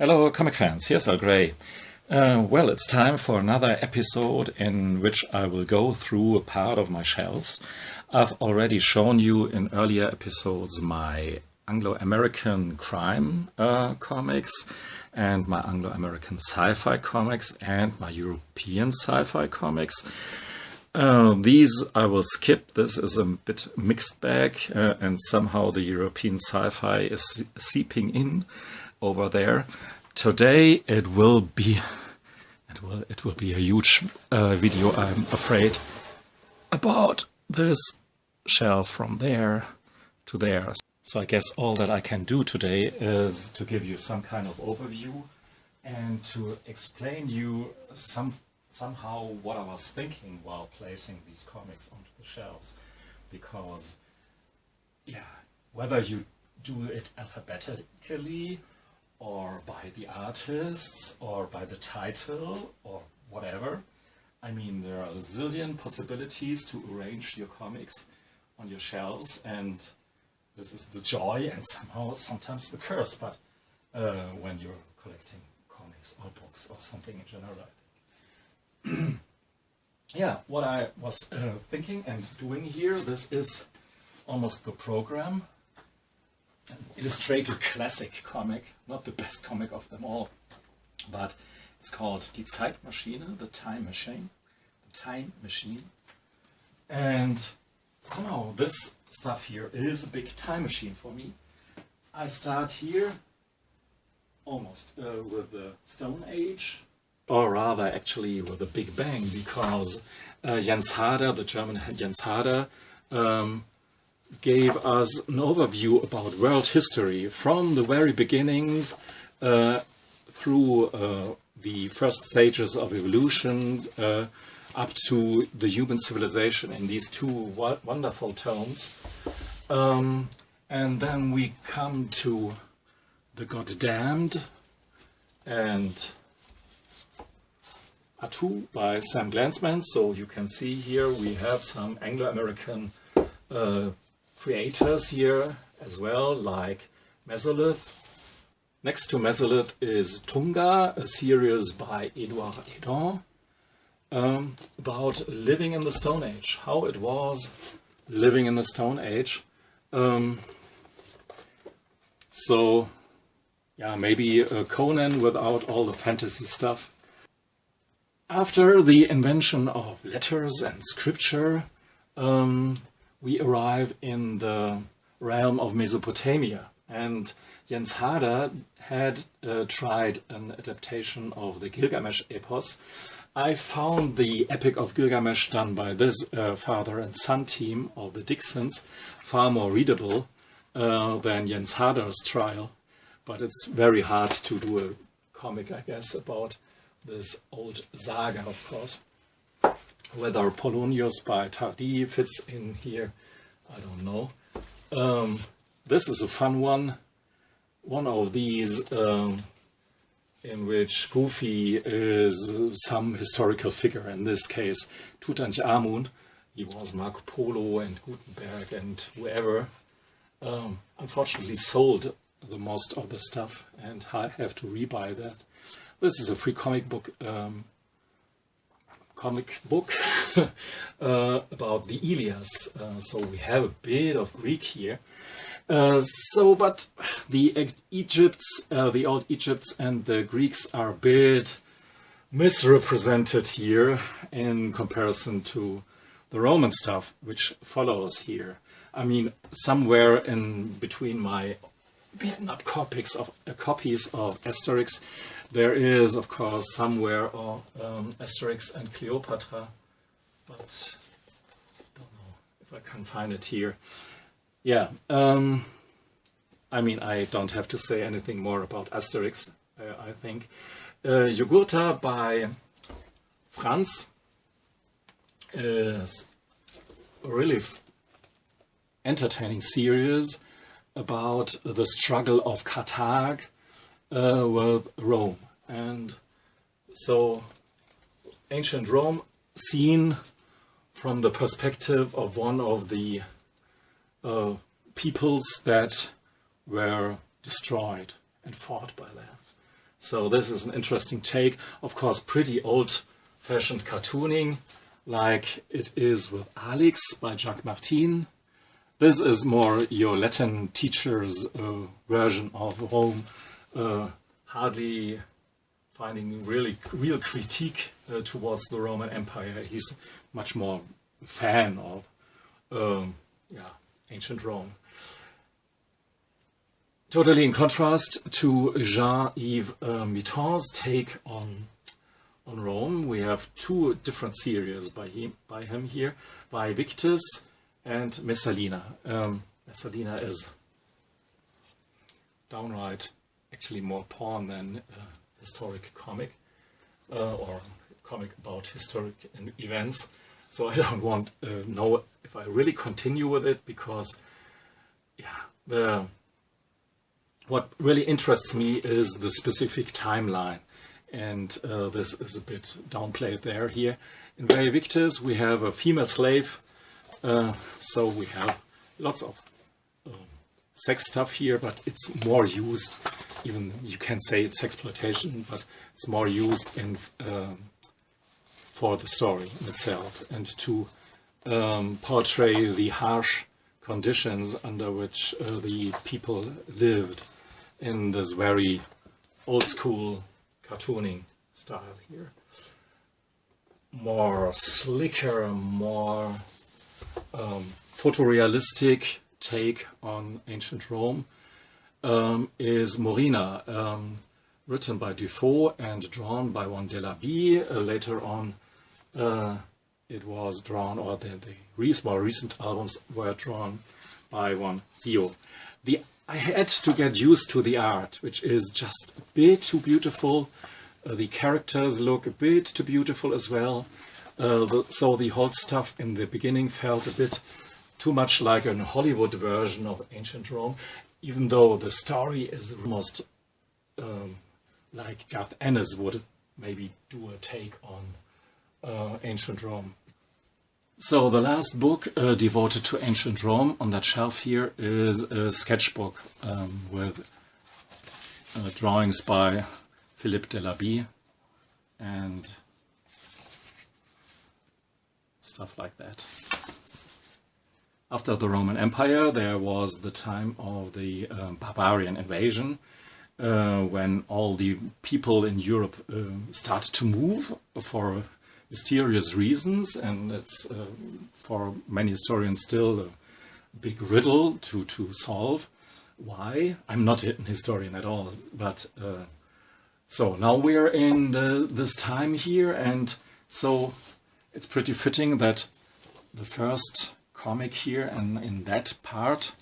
Hello comic fans, here's Earl Grey. Well, it's time for another episode in which I will go through a part of my shelves. I've already shown you in earlier episodes my Anglo-American crime comics and my Anglo-American sci-fi comics and my European sci-fi comics. These I will skip. This is a bit mixed bag and somehow the European sci-fi is seeping in over there. Today it will be a huge video, I'm afraid, about this shelf from there to there. So I guess all that I can do today is to give you some kind of overview and to explain you somehow what I was thinking while placing these comics onto the shelves. Because, yeah, whether you do it alphabetically or by the artists or by the title or whatever, I mean, there are a zillion possibilities to arrange your comics on your shelves, and this is the joy and somehow sometimes the curse, but when you're collecting comics or books or something in general, I think. Yeah, what I was thinking and doing here, this is almost the program. An illustrated classic comic, not the best comic of them all, but it's called Die Zeitmaschine, the time machine, and somehow this stuff here is a big time machine for me. I start here almost with the Stone Age, or rather actually with the Big Bang, because Jens Harder, the German Jens Harder, gave us an overview about world history from the very beginnings through the first stages of evolution up to the human civilization in these two wonderful tomes. And then we come to the Goddamned and Atu by Sam Glansman. So you can see here we have some Anglo-American creators here as well, like Mesolith. Next to Mesolith is Tunga, a series by Edouard Edon, about living in the Stone Age, how it was living in the Stone Age. So, yeah, maybe Conan without all the fantasy stuff. After the invention of letters and scripture, we arrive in the realm of Mesopotamia, and Jens Harder had tried an adaptation of the Gilgamesh epos. I found the Epic of Gilgamesh done by this father and son team of the Dixons far more readable than Jens Harder's trial, but it's very hard to do a comic, I guess, about this old saga, of course. Whether Polonius by Tardi fits in here, I don't know. This is a fun one. One of these in which Goofy is some historical figure, in this case Tutankhamun. He was Marco Polo and Gutenberg and whoever. Unfortunately sold the most of the stuff and I have to rebuy that. This is a free comic book about the Ilias, so we have a bit of Greek here. But the Egypts, the old Egypts and the Greeks are a bit misrepresented here in comparison to the Roman stuff, which follows here. I mean, somewhere in between my beaten up copies of Asterix, there is, of course, somewhere Asterix and Cleopatra, but I don't know if I can find it here. Yeah, I mean, I don't have to say anything more about Asterix, I think. Jugurtha by Franz is a really entertaining series about the struggle of Carthage with Rome. And so ancient Rome seen from the perspective of one of the peoples that were destroyed and fought by that. So this is an interesting take. Of course, pretty old-fashioned cartooning, like it is with Alix by Jacques Martin. This is more your Latin teacher's version of Rome, hardly finding real critique towards the Roman Empire. He's much more a fan of ancient Rome. Totally in contrast to Jean-Yves Mitton's take on Rome, we have two different series by him here, by Victus and Messalina. Messalina is downright actually more porn than historic comic, or comic about historic events. So I don't want to know if I really continue with it, because what really interests me is the specific timeline, and this is a bit downplayed here. In Very Victus we have a female slave, so we have lots of sex stuff here, but it's more used, even you can say it's sexploitation, but it's more used in for the story itself, and to portray the harsh conditions under which the people lived in this very old school cartooning style here. More slicker, more photorealistic take on ancient Rome is Morina, written by Dufault and drawn by one Delabie. Later on it was drawn, or the more recent albums were drawn by one Dio. I had to get used to the art, which is just a bit too beautiful. The characters look a bit too beautiful as well. So the whole stuff in the beginning felt a bit too much like a Hollywood version of ancient Rome, even though the story is almost like Garth Ennis would maybe do a take on ancient Rome. So the last book devoted to ancient Rome on that shelf here is a sketchbook with drawings by Philippe Delabie and stuff like that. After the Roman Empire there was the time of the Barbarian invasion, when all the people in Europe started to move for mysterious reasons, and it's for many historians still a big riddle to solve. Why? I'm not a historian at all, but so now we're in this time here, and so it's pretty fitting that the first comic here and in that part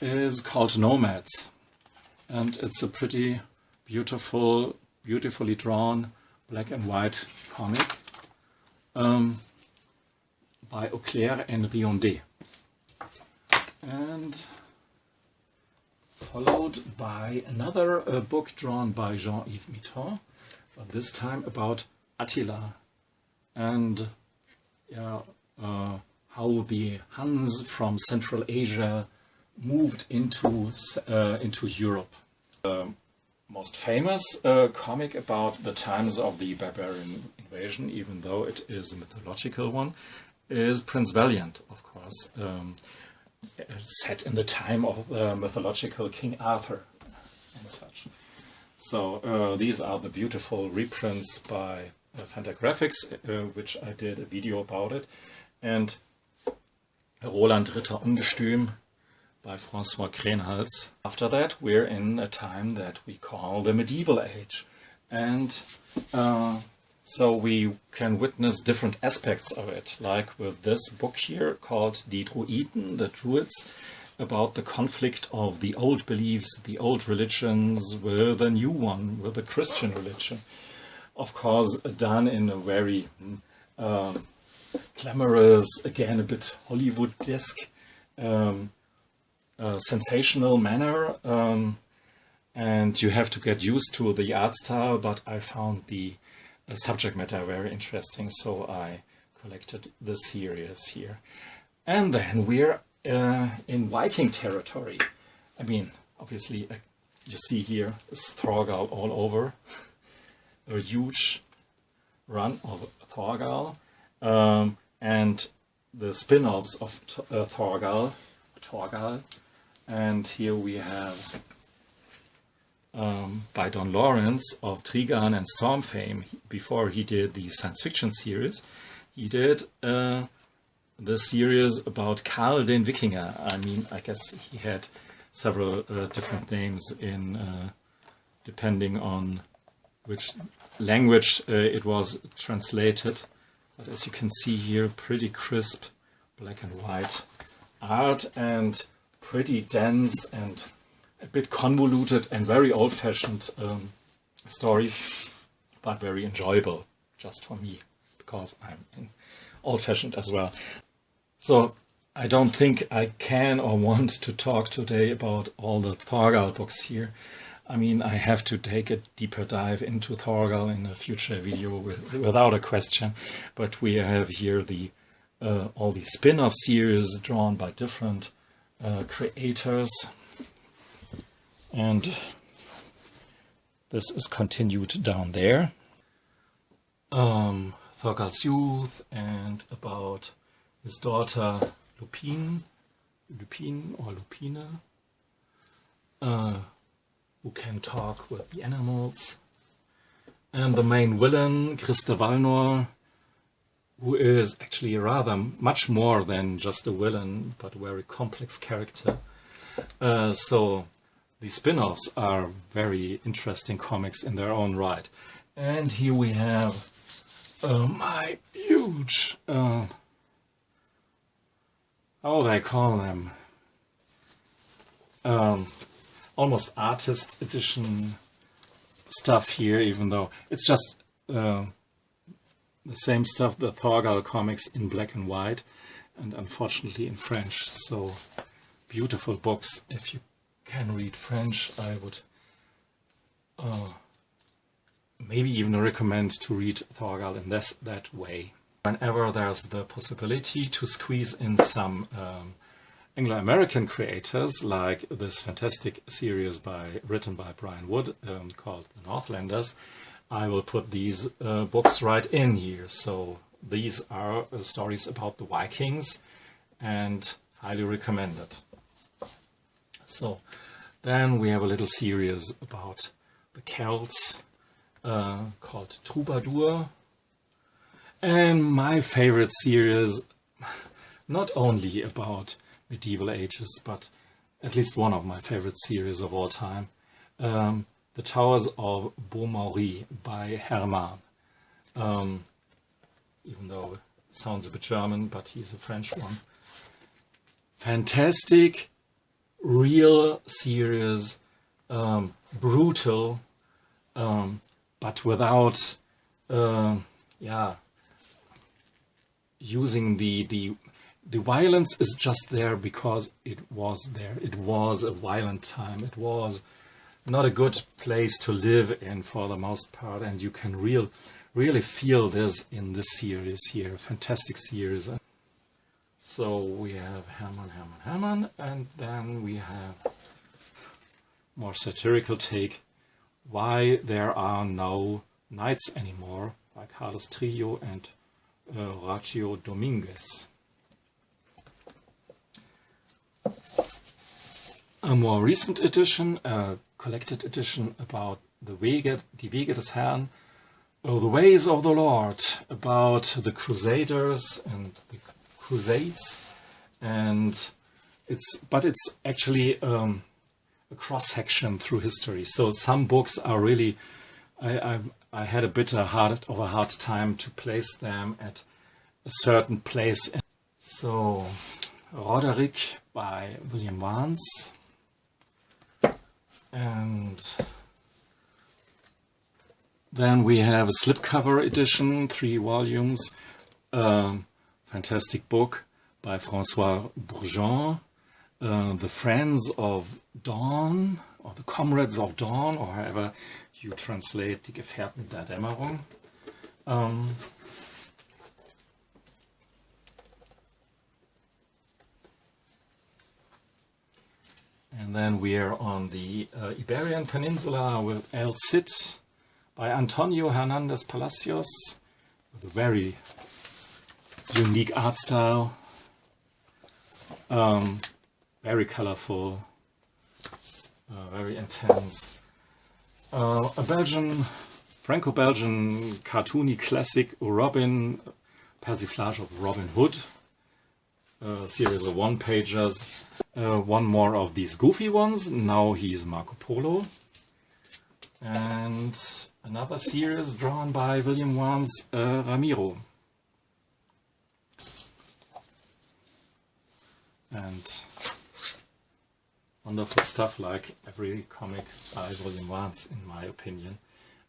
is called Nomads, and it's a pretty beautifully drawn black and white comic by Auclair and Riondet, and followed by another book drawn by Jean-Yves Mitton, but this time about Attila and how the Huns from Central Asia moved into Europe. Most famous comic about the times of the Barbarian invasion, even though it is a mythological one, is Prince Valiant, of course, set in the time of mythological King Arthur and such. So these are the beautiful reprints by Fantagraphics, which I did a video about it, and Roland Ritter Ungestüm by François Krenhals. After that we're in a time that we call the medieval age, and so we can witness different aspects of it, like with this book here called Die Druiden, the Druids, about the conflict of the old beliefs, the old religions, with the new one, with the Christian religion. Of course done in a very glamorous, again a bit Hollywood-esque, sensational manner, and you have to get used to the art style, but I found the subject matter very interesting, so I collected the series here. And then we're in Viking territory. I mean, obviously you see here is thorgal all over, a huge run of thorgal, and the spin-offs of thorgal, and here we have by Don Lawrence of Trigan and Storm fame. Before he did the science fiction series, he did the series about Karl den Wikinger. I mean, I guess he had several different names in depending on which language it was translated. But as you can see here, pretty crisp black and white art, and pretty dense and a bit convoluted and very old-fashioned stories, but very enjoyable just for me, because I'm old-fashioned as well. So I don't think I can or want to talk today about all the thorgal books here. I mean, I have to take a deeper dive into thorgal in a future video without a question. But we have here the all the spin-off series drawn by different creators. And this is continued down there. Thorgal's youth, and about his daughter Lupine, who can talk with the animals. And the main villain, Christe Valnor, who is actually rather much more than just a villain, but a very complex character. So the spin-offs are very interesting comics in their own right. And here we have my huge, how they call them, almost artist edition stuff here, even though it's just the same stuff, the Thorgal comics in black and white, and unfortunately in French. So beautiful books. If you can read French, I would maybe even recommend to read Thorgal in that way. Whenever there's the possibility to squeeze in some Anglo-American creators, like this fantastic series written by Brian Wood called The Northlanders, I will put these books right in here. So these are stories about the Vikings, and highly recommended. So then we have a little series about the Celts called Troubadour. And my favorite series, not only about medieval ages, but at least one of my favorite series of all time, The Towers of Bois-maury by Hermann. Even though it sounds a bit German, but he's a French one. Fantastic, real series, brutal, but without, using the violence is just there because it was there. It was a violent time. It was not a good place to live in for the most part, and you can really feel this in this series here. Fantastic series. So we have Hermann, and then we have more satirical take, Why There Are No Knights Anymore by Carlos Trillo and Horacio Dominguez. A more recent edition, a collected edition about die Wege des Herrn, the ways of the Lord, about the Crusaders and the Crusades, and it's actually a cross section through history. So some books are really, I had a bit of a hard time to place them at a certain place. So Roderick by William Vance, and then we have a slipcover edition, 3 volumes, fantastic book by François Bourgeon, The Friends of Dawn, or The Comrades of Dawn, or however you translate Die Gefährten der Dämmerung. And then we are on the Iberian Peninsula with El Cid by Antonio Hernandez Palacios, with a very unique art style, very colorful, very intense. A Franco-Belgian cartoony classic, Robin, persiflage of Robin Hood, a series of one-pagers. One more of these goofy ones, now he's Marco Polo. And another series drawn by William Vance Ramiro. And wonderful stuff, like every comic by William Vance, in my opinion.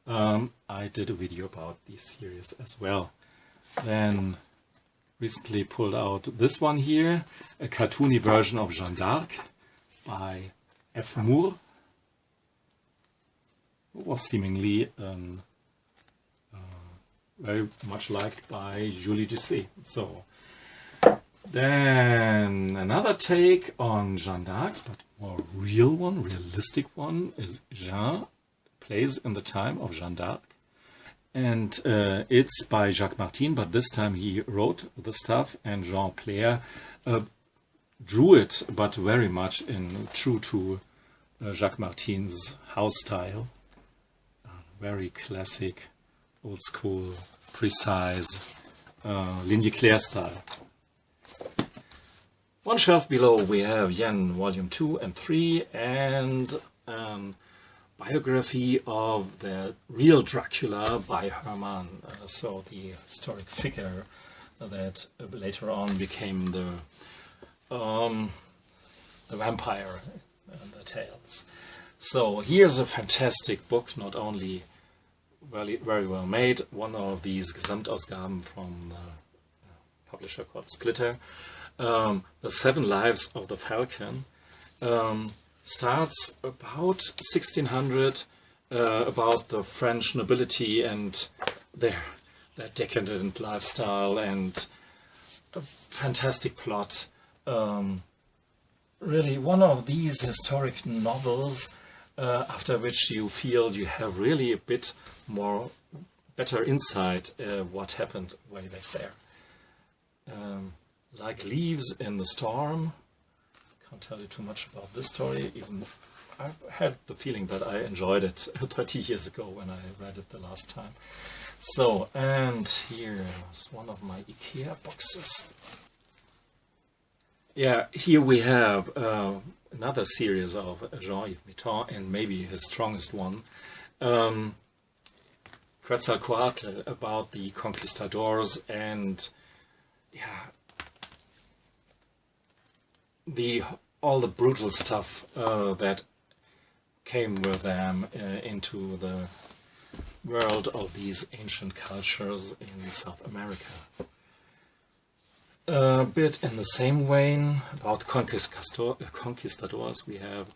I did a video about these series as well. Then recently pulled out this one here, a cartoony version of Jeanne d'Arc by F. Moore. It was seemingly very much liked by Julie Dessay. So then another take on Jeanne d'Arc, but more real one, realistic one, is Jeanne, plays in the time of Jeanne d'Arc. And it's by Jacques Martin, but this time he wrote the stuff, and Jean Plaire drew it, but very much true to Jacques Martin's house style. Very classic, old school, precise, Ligne Claire style. One shelf below we have Yen Volume 2 and 3, and biography of the real Dracula by Hermann, so the historic figure that later on became the vampire in the tales. So here's a fantastic book, not only very well made, one of these Gesamtausgaben from the publisher called Splitter. The 7 Lives of the Falcon. Starts about 1600, about the French nobility and their decadent lifestyle, and a fantastic plot. Really one of these historic novels after which you feel you have really a bit better insight what happened way back there. Like Leaves in the Storm. Can't tell you too much about this story, even I had the feeling that I enjoyed it 30 years ago when I read it the last time. So, and here's one of my IKEA boxes. Yeah, here we have another series of Jean-Yves Mitton, and maybe his strongest one, Quetzalcoatl, about the Conquistadors, and yeah, all the brutal stuff that came with them into the world of these ancient cultures in South America. A bit in the same vein, about Conquistadors, we have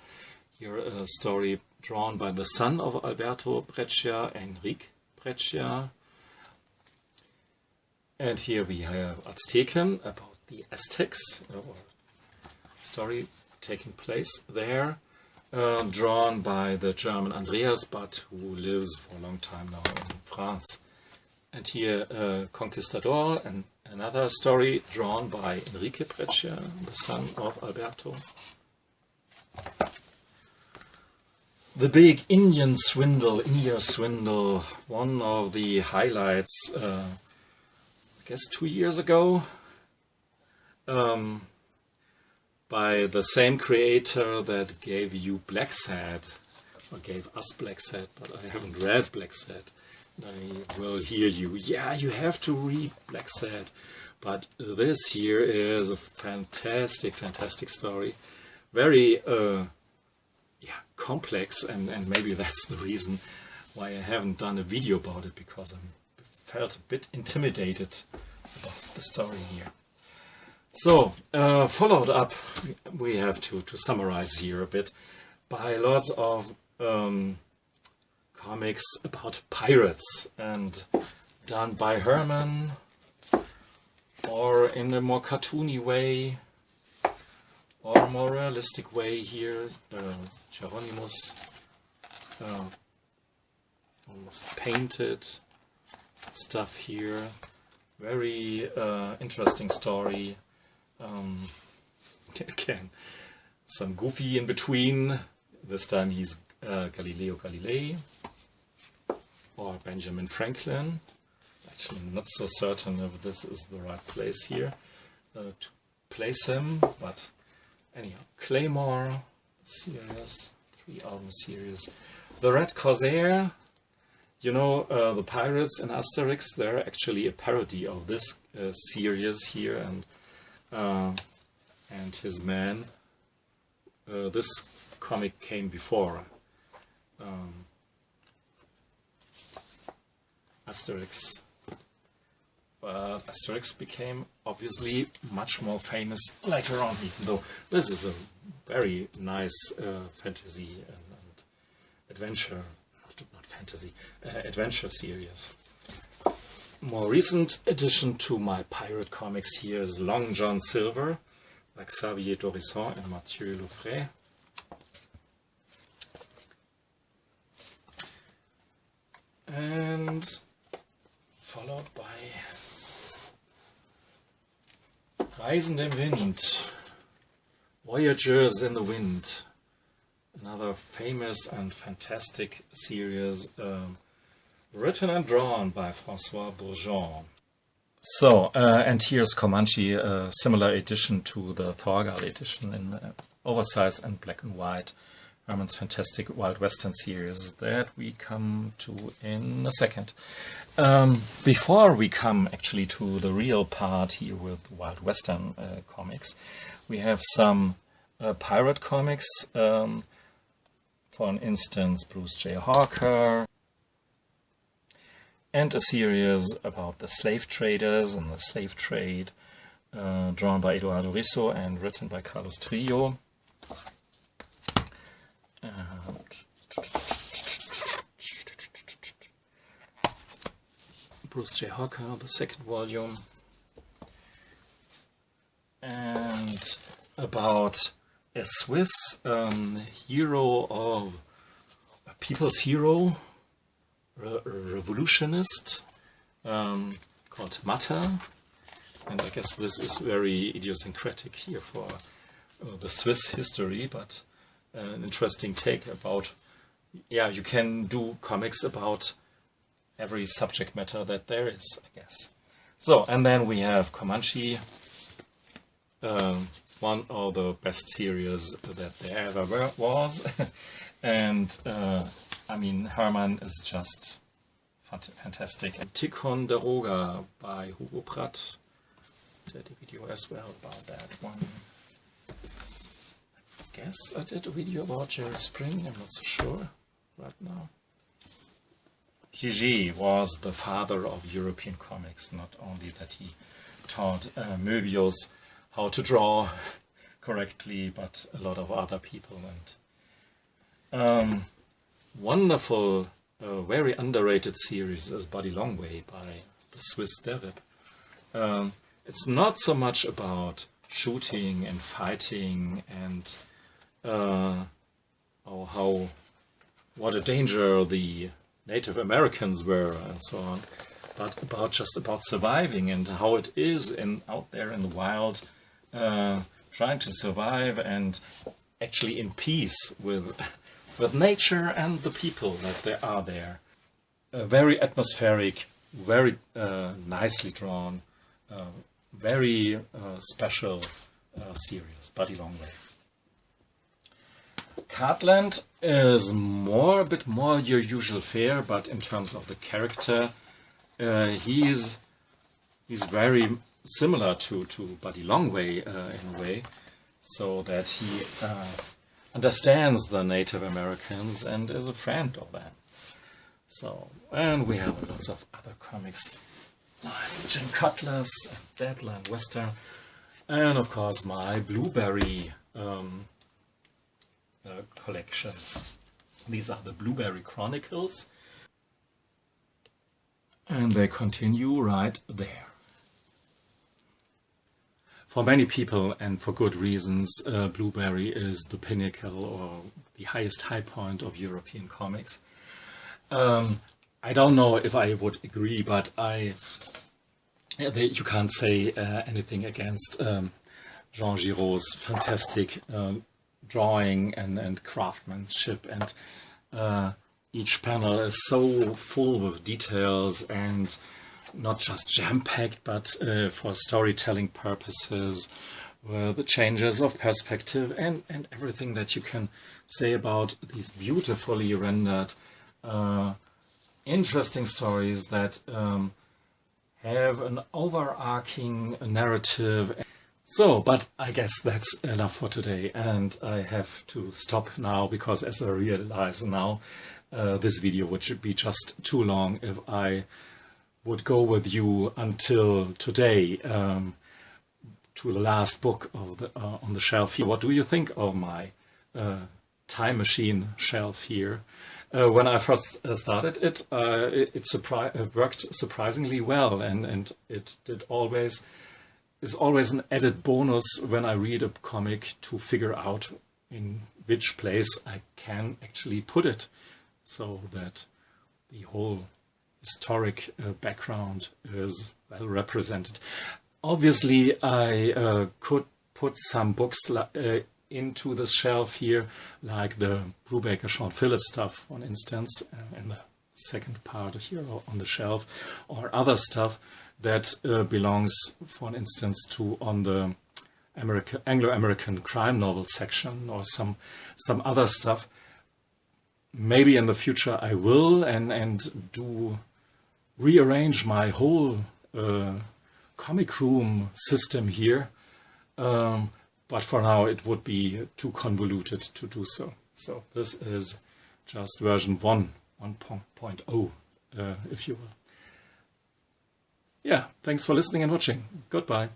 here a story drawn by the son of Alberto Breccia, Enrique Breccia. And here we have Azteken, about the Aztecs, story taking place there, drawn by the German Andreas, but who lives for a long time now in France. And here Conquistador, and another story drawn by Enrique Breccia, the son of Alberto. The big India swindle, one of the highlights, I guess 2 years ago, by the same creator that gave you Black Sad, or gave us Black Sad, but I haven't read Black Sad. I will hear you, yeah, you have to read Black Sad. But this here is a fantastic story. Very complex, and maybe that's the reason why I haven't done a video about it, because I felt a bit intimidated about the story here. So, followed up, we have to summarize here a bit, by lots of comics about pirates, and done by Hermann, or in a more cartoony way, or more realistic way here, Hieronymus, almost painted stuff here. Very interesting story. Again, some goofy in between. This time he's Galileo Galilei or Benjamin Franklin. Actually, not so certain if this is the right place here to place him, but anyhow, Claymore series, 3-album series. The Red Corsair, you know, the pirates in Asterix, they're actually a parody of this series here, and his man. This comic came before Asterix. But Asterix became obviously much more famous later on, even though this is a very nice fantasy and adventure, not fantasy, adventure series. More recent addition to my pirate comics here is Long John Silver by Xavier Dorisson and Mathieu Lefray. And followed by Reisen im Wind, Voyagers in the Wind, another famous and fantastic series written and drawn by François Bourgeon. So, and here's Comanche, a similar edition to the Thorgal edition in oversized and black and white. Hermann's fantastic Wild Western series that we come to in a second. Before we come actually to the real part here with Wild Western comics, we have some pirate comics. For instance, Bruce J. Hawker, and a series about the slave traders and the slave trade, drawn by Eduardo Risso and written by Carlos Trillo. Bruce J. Hawker, the second volume, and about a Swiss hero, of a people's hero, a revolutionist called Matter, and I guess this is very idiosyncratic here for the Swiss history, but an interesting take about, yeah, you can do comics about every subject matter that there is, I guess. So, and then we have Comanche, one of the best series that there ever was. And, I mean, Hermann is just fantastic. And Ticonderoga by Hugo Pratt. Did a video as well about that one. I guess I did a video about Jerry Spring, I'm not so sure right now. Jacques was the father of European comics, not only that he taught Möbius how to draw correctly, but a lot of other people. And wonderful, very underrated series is Buddy Longway by the Swiss Derrib. It's not so much about shooting and fighting and what a danger the Native Americans were and so on, but about surviving and how it is out there in the wild, trying to survive and actually in peace with nature and the people that there are there. Very atmospheric, very nicely drawn, very special series, Buddy Longway. Cartland is a bit more your usual fare, but in terms of the character, he's very similar to Buddy Longway in a way, so that he understands the Native Americans and is a friend of them. So, and we have lots of other comics like Jim Cutlass and Deadline Western, and of course my Blueberry collections. These are the Blueberry Chronicles, and they continue right there. for many people, and for good reasons, Blueberry is the pinnacle or the highest high point of European comics. I don't know if I would agree, but you can't say anything against Jean Giraud's fantastic drawing and craftsmanship, and each panel is so full of details and not just jam-packed, but for storytelling purposes, the changes of perspective and everything that you can say about these beautifully rendered interesting stories that have an overarching narrative. So, but I guess that's enough for today, and I have to stop now, because as I realize now, this video would be just too long if I would go with you until today, to the last book of the, on the shelf here. What do you think of my time machine shelf here? When I first started it, it worked surprisingly well, and it is always an added bonus when I read a comic to figure out in which place I can actually put it, so that the whole historic background is well represented. Obviously, I could put some books into the shelf here, like the Brubaker Sean Phillips stuff, for instance, in the second part here on the shelf, or other stuff that belongs, for instance, to on the Anglo-American crime novel section, or some other stuff. Maybe in the future I will and do rearrange my whole comic room system here. But for now it would be too convoluted to do so. So this is just version 1.0, if you will. Yeah, thanks for listening and watching. Goodbye.